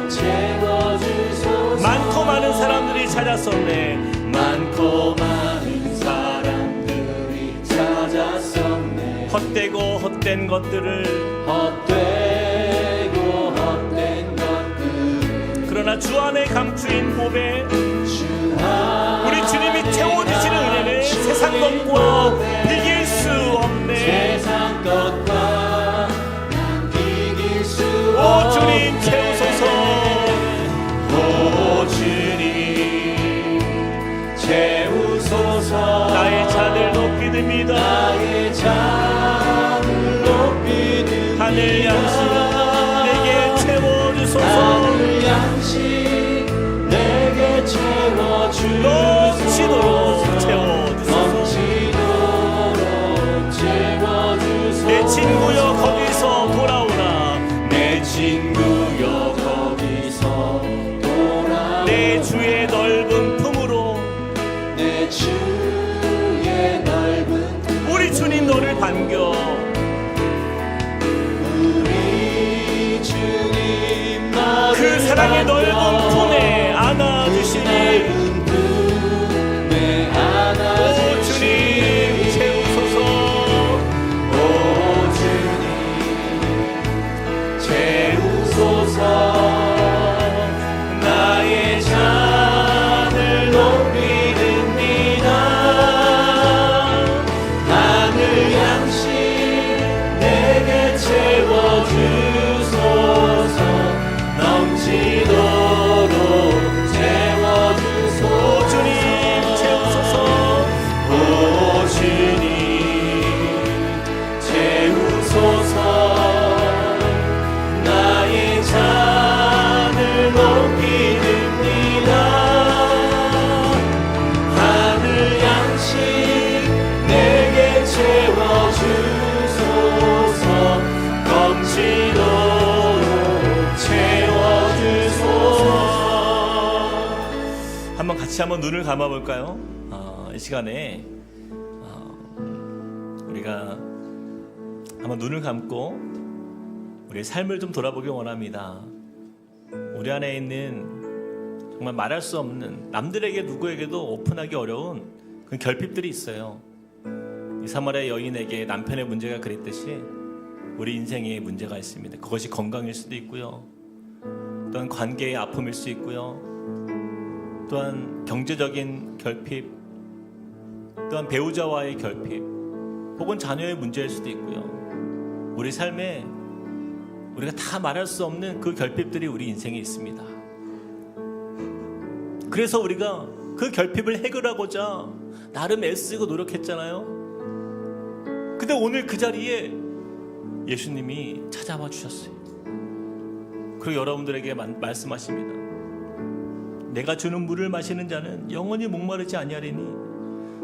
채워주소서.
많고 많은 사람들이 찾았었네.
많고 많은 사람들이 찾았었네.
헛되고 헛된 것들을
헛되고 헛된 것들.
그러나 주 안에 감추인 보배,
주 안에
우리 주님이 채워주시는 은혜는 세상 것과 비길 수 없네.
세상 것과 난 비길 수
오
없네.
주님 채우소서.
오 주님 채우소서.
나의 잔을 높이 듭니다.
나의 잔을 높이 듭니다.
하늘 양식 내게 채워주소서.
하늘 양식 내게 채워주소서.
넘치도록 채워주소서.
넘치도록 채워주소서.
내 친구여 거기서 돌아오라.
내 친구여 거기서 돌아오라.
내 주의 넓은 품으로
내 주의 넓은
우리 주님 너를 반겨.
우리 주님 너를
그 사랑의 넓은 품에 안아주시니
넓은 품에
오 주님
안아주시니.
채우소서.
오 주님 채우소서. 나의 잔을 높이 듭니다. 하늘 양식 내게 채워주소서. 넘치도록 채워주소서.
오 주님 채우소서.
오 주님 채우소서. 나의 잔을 높이 듭니다. 하늘 양식 내게 채워주소서. 넘치도록 채워주소서.
한번 같이 한번 눈을 감아볼까요? 이 시간에 우리가 한번 눈을 감고 우리의 삶을 좀 돌아보기 원합니다. 우리 안에 있는 정말 말할 수 없는, 남들에게 누구에게도 오픈하기 어려운 그 결핍들이 있어요. 이 사마리아 여인에게 남편의 문제가 그랬듯이 우리 인생에 문제가 있습니다. 그것이 건강일 수도 있고요, 또한 관계의 아픔일 수 있고요, 또한 경제적인 결핍, 또한 배우자와의 결핍, 혹은 자녀의 문제일 수도 있고요. 우리 삶에 우리가 다 말할 수 없는 그 결핍들이 우리 인생에 있습니다. 그래서 우리가 그 결핍을 해결하고자 나름 애쓰고 노력했잖아요. 근데 오늘 그 자리에 예수님이 찾아와 주셨어요. 그리고 여러분들에게 말씀하십니다. 내가 주는 물을 마시는 자는 영원히 목마르지 아니하리니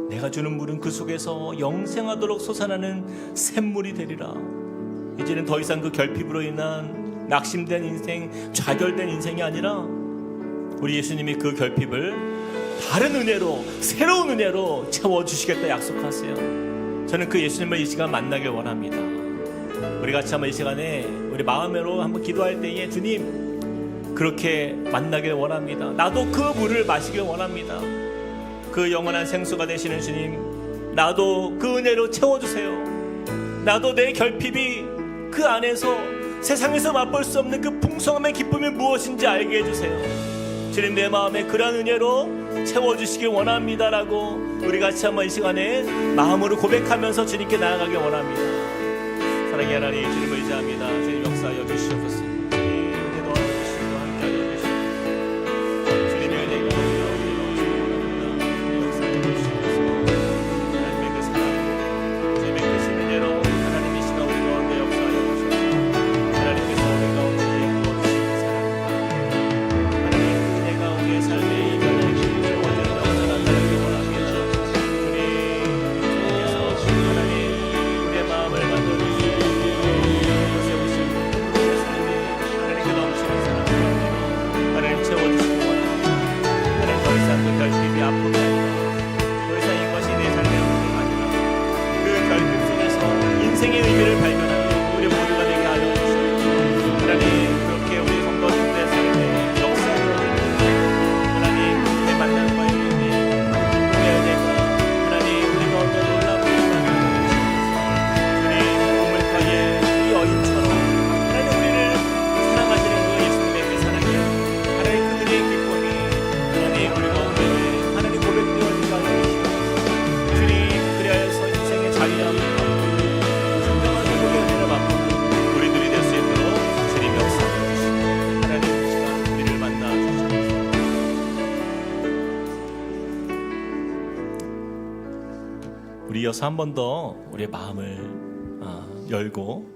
내가 주는 물은 그 속에서 영생하도록 솟아나는 샘물이 되리라. 이제는 더 이상 그 결핍으로 인한 낙심된 인생, 좌절된 인생이 아니라 우리 예수님이 그 결핍을 다른 은혜로, 새로운 은혜로 채워주시겠다 약속하세요. 저는 그 예수님을 이 시간 만나길 원합니다. 우리 같이 한번 이 시간에 우리 마음으로 한번 기도할 때에 주님 그렇게 만나길 원합니다. 나도 그 물을 마시길 원합니다. 그 영원한 생수가 되시는 주님, 나도 그 은혜로 채워주세요. 나도 내 결핍이 그 안에서 세상에서 맛볼 수 없는 그 풍성함의 기쁨이 무엇인지 알게 해주세요. 주님, 내 마음에 그러한 은혜로 채워주시길 원합니다라고 우리 같이 한번 이 시간에 마음으로 고백하면서 주님께 나아가길 원합니다. 사랑의 하나님, 주님을 의지합니다. 주님 역사하여 주시옵소서. 주님 은혜 도와주시고 함께하여 주시옵소서. 주님의 은혜가 원합니다. 주님 역사하여 주시옵소서. 하나님의 그 사랑, 주님의 그 신은혜로 하나님의 시간 우리 가운데 역사하여 주시옵소서. 하나님께서 우리 가운데 부어주시는 사랑입니다. 하나님 그 은혜가 우리의 삶에 이변을 채워주는 역사 나타나길 원합니다. 주님께서 하나님 우리의 마음을 만들어주시고 하나님 채워주시기 원합니다. 하나님 더 이상 그 결핍이 아픔이 아니라 더 이상 이것이 내 삶의 의미가 아니라 그 결핍 속에서 인생의 의미를 발견하는 우리 모두가 되게 하여 주시옵소서. 하나님 그렇게 우리 성도님들의 삶에 역사를 하나님 내 만남과의 의미, 내 은혜가 하나님 우리 가운데 놀라운 주님 우물가의 이 여인처럼 하나님 우리를 사랑하시는 그 예수님의 그 사랑이 하나님 그 은혜의 기쁨이 하나님 우리 가운데 하나님 고백되어지게 하여 주시옵소서. 주님 그리하여서 인생의 자유함과 진정한 행복의 은혜를 맛보는 우리들이 될 수 있도록 주님 역사해 주시고 하나님 그 시간 우리를 만나 주시옵소서. 우리 이어서 한 번 더 우리의 마음을 열고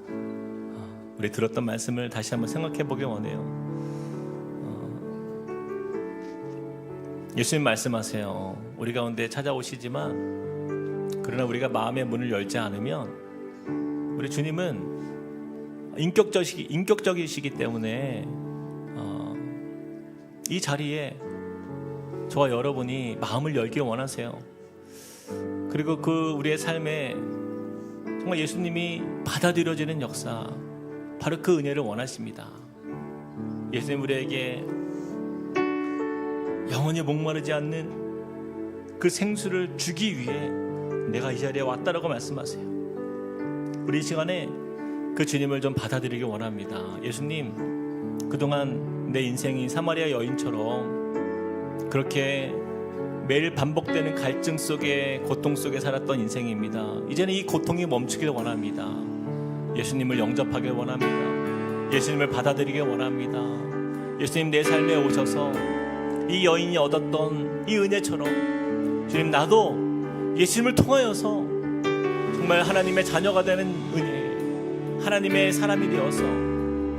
우리 들었던 말씀을 다시 한번 생각해 보길 원해요. 예수님 말씀하세요. 우리 가운데 찾아오시지만 그러나 우리가 마음의 문을 열지 않으면 우리 주님은 인격적이시기 때문에 이 자리에 저와 여러분이 마음을 열길 원하세요. 그리고 그 우리의 삶에 정말 예수님이 받아들여지는 역사, 바로 그 은혜를 원하십니다. 예수님 우리에게 영원히 목마르지 않는 그 생수를 주기 위해 내가 이 자리에 왔다라고 말씀하세요. 우리 이 시간에 그 주님을 좀 받아들이기 원합니다. 예수님, 그동안 내 인생이 사마리아 여인처럼 그렇게 매일 반복되는 갈증 속에 고통 속에 살았던 인생입니다. 이제는 이 고통이 멈추길 원합니다. 예수님을 영접하길 원합니다. 예수님을 받아들이길 원합니다. 예수님 내 삶에 오셔서 이 여인이 얻었던 이 은혜처럼 주님 나도 예수님을 통하여서 정말 하나님의 자녀가 되는 은혜, 하나님의 사람이 되어서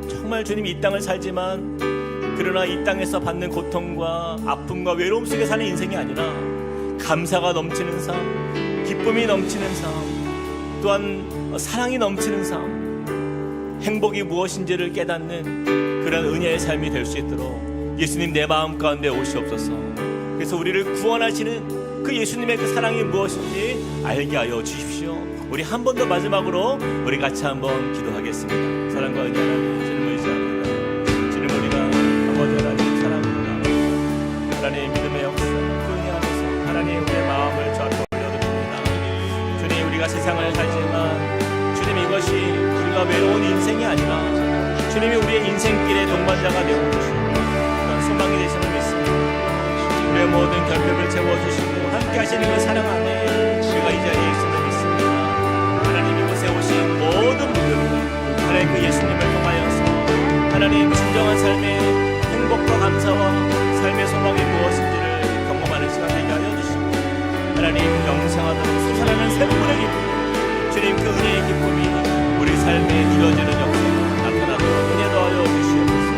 정말 주님 이 땅을 살지만 그러나 이 땅에서 받는 고통과 아픔과 외로움 속에 사는 인생이 아니라 감사가 넘치는 삶, 기쁨이 넘치는 삶, 또한 사랑이 넘치는 삶, 행복이 무엇인지를 깨닫는 그런 은혜의 삶이 될 수 있도록 예수님 내 마음 가운데 오시옵소서. 그래서 우리를 구원하시는 그 예수님의 그 사랑이 무엇인지 알게 하여 주십시오. 우리 한 번 더 마지막으로 우리 같이 한번 기도하겠습니다. 사랑과 은혜 하나님 주님을 의지합니다. 주님 우리가 아버지 하나님 사랑합니다. 하나님 믿음의 역사 그 은혜 안에서 하나님 우리의 마음을 저한테 올려드립니다. 주님 우리가 세상을 살지만 주님 이것이 우리가 외로운 인생이 아니라 주님이 우리의 인생길의 동반자가 되어주시고 그런 소망이 되시는 믿습니다. 우리의 모든 결핍을 채워주시고 함께 하시는 그 사랑 안에 우리가 이 자리에 있음을 믿습니다. 하나님 이곳에 오신 모든 분들 하나님 그 예수님을 통하여서 하나님 진정한 삶의 행복과 감사와 삶의 소망이 무엇인지를 경험하는 시간 되게 하여 주시고 하나님 영생하도록 솟아나는 샘물의 기쁨 주님 그 은혜의 기쁨이 우리 삶에 이루어지는 역사가 나타나도록 은혜 더하여 주시옵소서.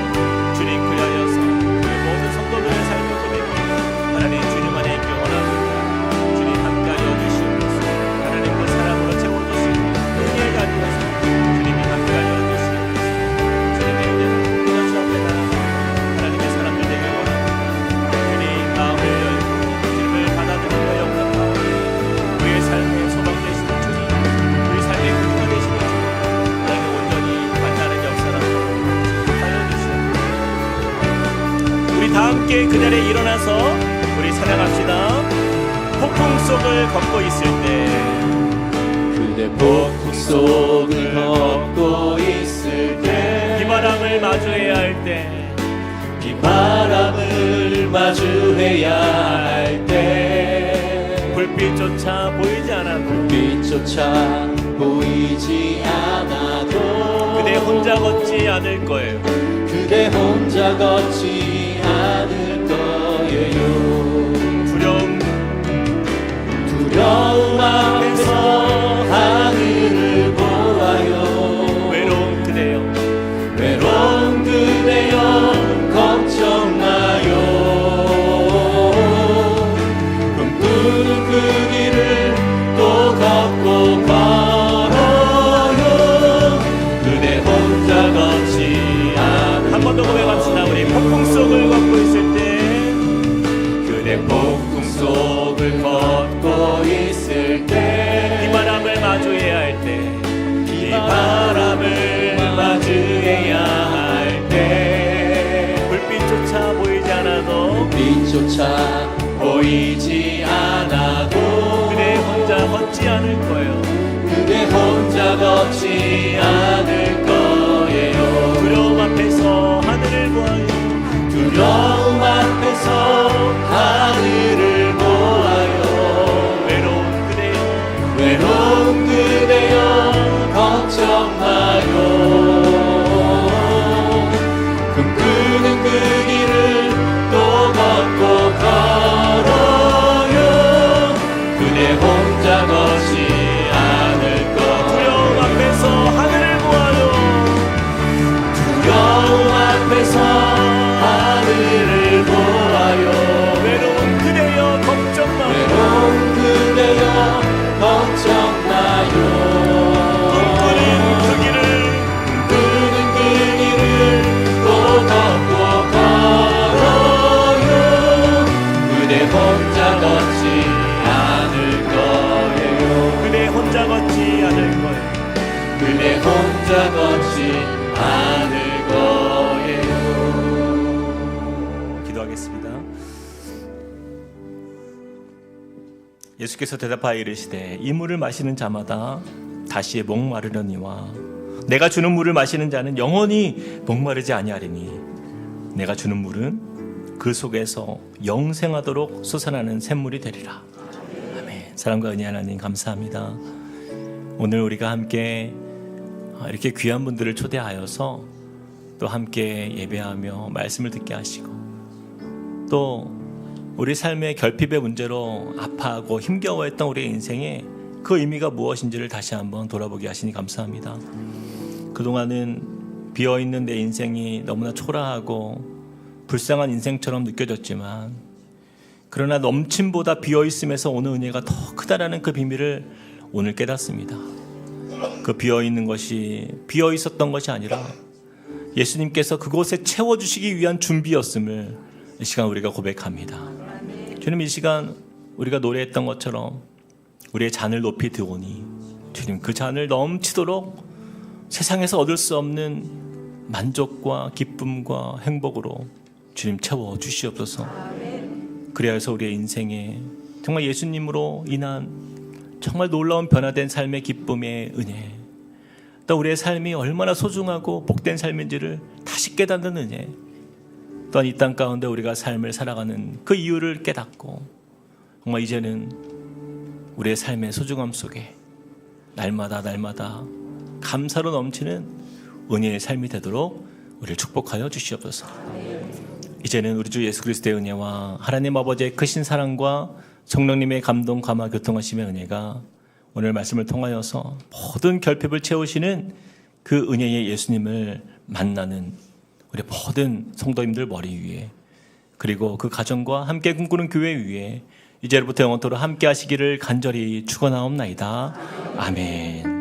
주님 그리하여서 우리 모든 성도들의 삶을 다 함께 그 자리에 일어나서 우리 찬양합시다. 폭풍 속을 걷고 있을 때
그대 폭풍 속을 걷고 있을 때
비바람을 마주해야 할 때
비바람을 마주해야 할 때
불빛조차 보이지 않아도
빛조차 보이지 않아도
그대 혼자 걷지 않을 거예요.
그대 혼자 걷지 않을 거예요. 두려움 앞에서 하늘을 보아요.
외로운 그대여
외로운 그대여 걱정 마요. 꿈꾸는 그 길을 또 걷고 걸어요. 그대 혼자 걷지 않을
한 번 더 고백합시다. 우리 폭풍 속을 걷고 있을 때
그대 폭풍 속을 걷고 있을 때
비바람을 마주해야 할 때
비바람을 마주해야 할 때
불빛조차 보이지 않아도
빛조차 보이지 않아도
그대 혼자 걷지 않을 거예요.
그대 혼자 걷지 않을 거예요.
두려움 앞에서 하늘을 보아요.
두려움 앞에서 하늘을 보아요.
외로운 그대여
외로운 그대여 걱정 마요. 꿈꾸는 그 길을 또 걷고 걸어요. 그대 혼자 걷지 않을 거예요.
두려움 앞에서 하늘을 보아요.
두려움 앞에서 하늘을 보아요.
외로운 그대여 걱정 마.
외로운 그대여 걱정 마요.
꿈꾸는 그 길을
꿈꾸는 그 길을 또 걷고 걸어요. 그대 혼자 걷지 않을 거예요.
그대 혼자 걷지 않을 거예요.
그대 혼자 걷지 않을 거예요.
기도하겠습니다. 예수께서 대답하여 이르시되 이 물을 마시는 자마다 다시 목마르려니와 내가 주는 물을 마시는 자는 영원히 목마르지 아니하리니 내가 주는 물은 그 속에서 영생하도록 솟아나는 샘물이 되리라. 아멘. 사랑과 은혜 하나님 감사합니다. 오늘 우리가 함께 이렇게 귀한 분들을 초대하여서 또 함께 예배하며 말씀을 듣게 하시고 또 우리 삶의 결핍의 문제로 아파하고 힘겨워했던 우리의 인생에 그 의미가 무엇인지를 다시 한번 돌아보게 하시니 감사합니다. 그동안은 비어있는 내 인생이 너무나 초라하고 불쌍한 인생처럼 느껴졌지만 그러나 넘침보다 비어있음에서 오는 은혜가 더 크다라는 그 비밀을 오늘 깨닫습니다. 그 비어있는 것이 비어있었던 것이 아니라 예수님께서 그곳에 채워주시기 위한 준비였음을 이 시간 우리가 고백합니다. 주님, 이 시간 우리가 노래했던 것처럼 우리의 잔을 높이 드오니 주님 그 잔을 넘치도록 세상에서 얻을 수 없는 만족과 기쁨과 행복으로 주님 채워주시옵소서. 그래서 우리의 인생에 정말 예수님으로 인한 정말 놀라운 변화된 삶의 기쁨의 은혜, 또 우리의 삶이 얼마나 소중하고 복된 삶인지를 다시 깨닫는 은혜, 또한 이 땅 가운데 우리가 삶을 살아가는 그 이유를 깨닫고 정말 이제는 우리의 삶의 소중함 속에 날마다 감사로 넘치는 은혜의 삶이 되도록 우리를 축복하여 주시옵소서. 이제는 우리 주 예수 그리스도의 은혜와 하나님 아버지의 크신 사랑과 성령님의 감동, 감화, 교통하심의 은혜가 오늘 말씀을 통하여서 모든 결핍을 채우시는 그 은혜의 예수님을 만나는 우리 모든 성도님들 머리 위에, 그리고 그 가정과 함께 꿈꾸는 교회 위에 이제부터 영원토록 함께 하시기를 간절히 축원하옵나이다. 아멘.